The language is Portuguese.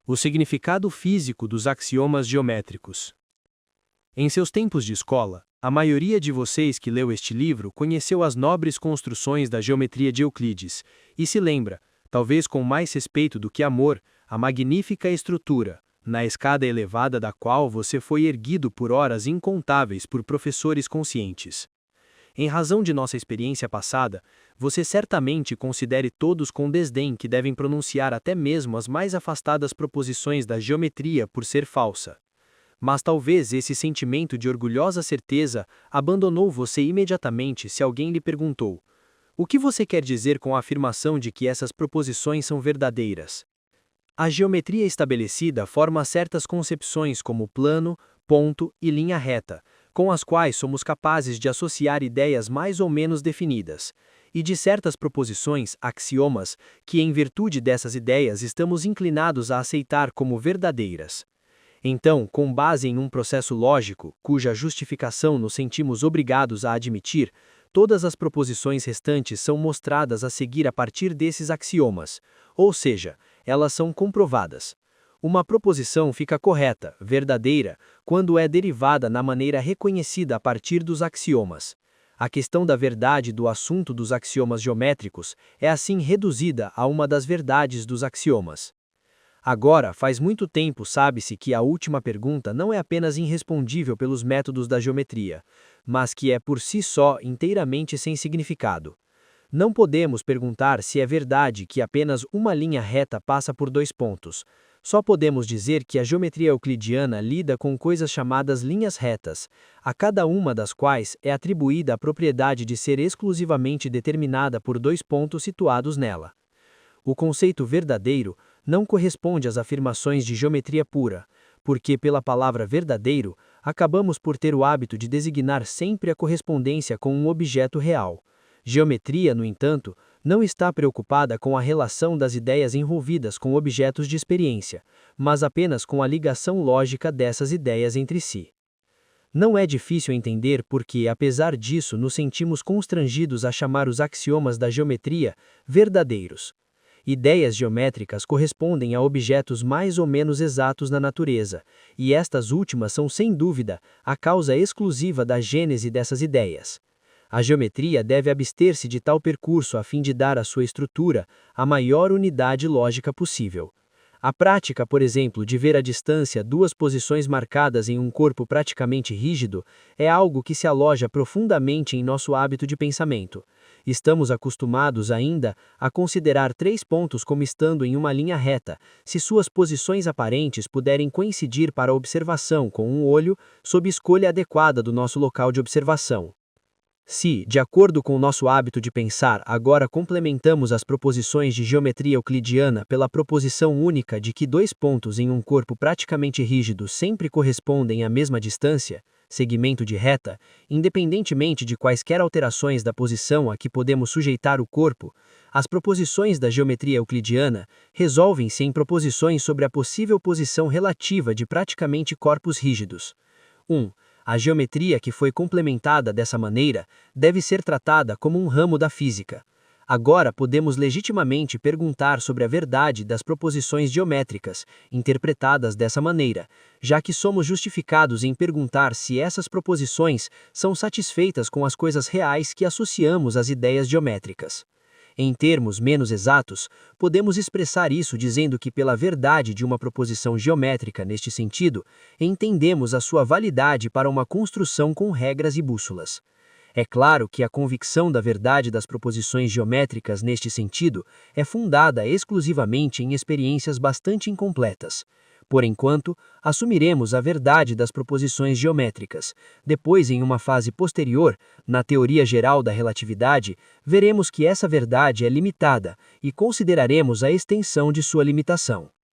O significado físico dos axiomas geométricos. Em seus tempos de escola, a maioria de vocês que leu este livro conheceu as nobres construções da geometria de Euclides, e se lembra, talvez com mais respeito do que amor, a magnífica estrutura, na escada elevada da qual você foi erguido por horas incontáveis por professores conscientes. Em razão de nossa experiência passada, você certamente considere todos com desdém que devem pronunciar até mesmo as mais afastadas proposições da geometria por ser falsa. Mas talvez esse sentimento de orgulhosa certeza abandonou você imediatamente se alguém lhe perguntou: o que você quer dizer com a afirmação de que essas proposições são verdadeiras? A geometria estabelecida forma certas concepções como plano, ponto e linha reta, com as quais somos capazes de associar ideias mais ou menos definidas, e de certas proposições, axiomas, que em virtude dessas ideias estamos inclinados a aceitar como verdadeiras. Então, com base em um processo lógico, cuja justificação nos sentimos obrigados a admitir, todas as proposições restantes são mostradas a seguir a partir desses axiomas, ou seja, elas são comprovadas. Uma proposição fica correta, verdadeira, quando é derivada na maneira reconhecida a partir dos axiomas. A questão da verdade do assunto dos axiomas geométricos é assim reduzida a uma das verdades dos axiomas. Agora, faz muito tempo sabe-se que a última pergunta não é apenas irrespondível pelos métodos da geometria, mas que é por si só inteiramente sem significado. Não podemos perguntar se é verdade que apenas uma linha reta passa por dois pontos. Só podemos dizer que a geometria euclidiana lida com coisas chamadas linhas retas, a cada uma das quais é atribuída a propriedade de ser exclusivamente determinada por dois pontos situados nela. O conceito verdadeiro não corresponde às afirmações de geometria pura, porque pela palavra verdadeiro, acabamos por ter o hábito de designar sempre a correspondência com um objeto real. Geometria, no entanto, não está preocupada com a relação das ideias envolvidas com objetos de experiência, mas apenas com a ligação lógica dessas ideias entre si. Não é difícil entender porque, apesar disso, nos sentimos constrangidos a chamar os axiomas da geometria verdadeiros. Ideias geométricas correspondem a objetos mais ou menos exatos na natureza, e estas últimas são, sem dúvida, a causa exclusiva da gênese dessas ideias. A geometria deve abster-se de tal percurso a fim de dar à sua estrutura a maior unidade lógica possível. A prática, por exemplo, de ver à distância duas posições marcadas em um corpo praticamente rígido é algo que se aloja profundamente em nosso hábito de pensamento. Estamos acostumados ainda a considerar três pontos como estando em uma linha reta, se suas posições aparentes puderem coincidir para a observação com um olho, sob escolha adequada do nosso local de observação. Se, de acordo com o nosso hábito de pensar, agora complementamos as proposições de geometria euclidiana pela proposição única de que dois pontos em um corpo praticamente rígido sempre correspondem à mesma distância, segmento de reta, independentemente de quaisquer alterações da posição a que podemos sujeitar o corpo, as proposições da geometria euclidiana resolvem-se em proposições sobre a possível posição relativa de praticamente corpos rígidos. 1. A geometria que foi complementada dessa maneira deve ser tratada como um ramo da física. Agora podemos legitimamente perguntar sobre a verdade das proposições geométricas, interpretadas dessa maneira, já que somos justificados em perguntar se essas proposições são satisfeitas com as coisas reais que associamos às ideias geométricas. Em termos menos exatos, podemos expressar isso dizendo que pela verdade de uma proposição geométrica neste sentido, entendemos a sua validade para uma construção com regras e bússolas. É claro que a convicção da verdade das proposições geométricas neste sentido é fundada exclusivamente em experiências bastante incompletas. Por enquanto, assumiremos a verdade das proposições geométricas. Depois, em uma fase posterior, na teoria geral da relatividade, veremos que essa verdade é limitada e consideraremos a extensão de sua limitação.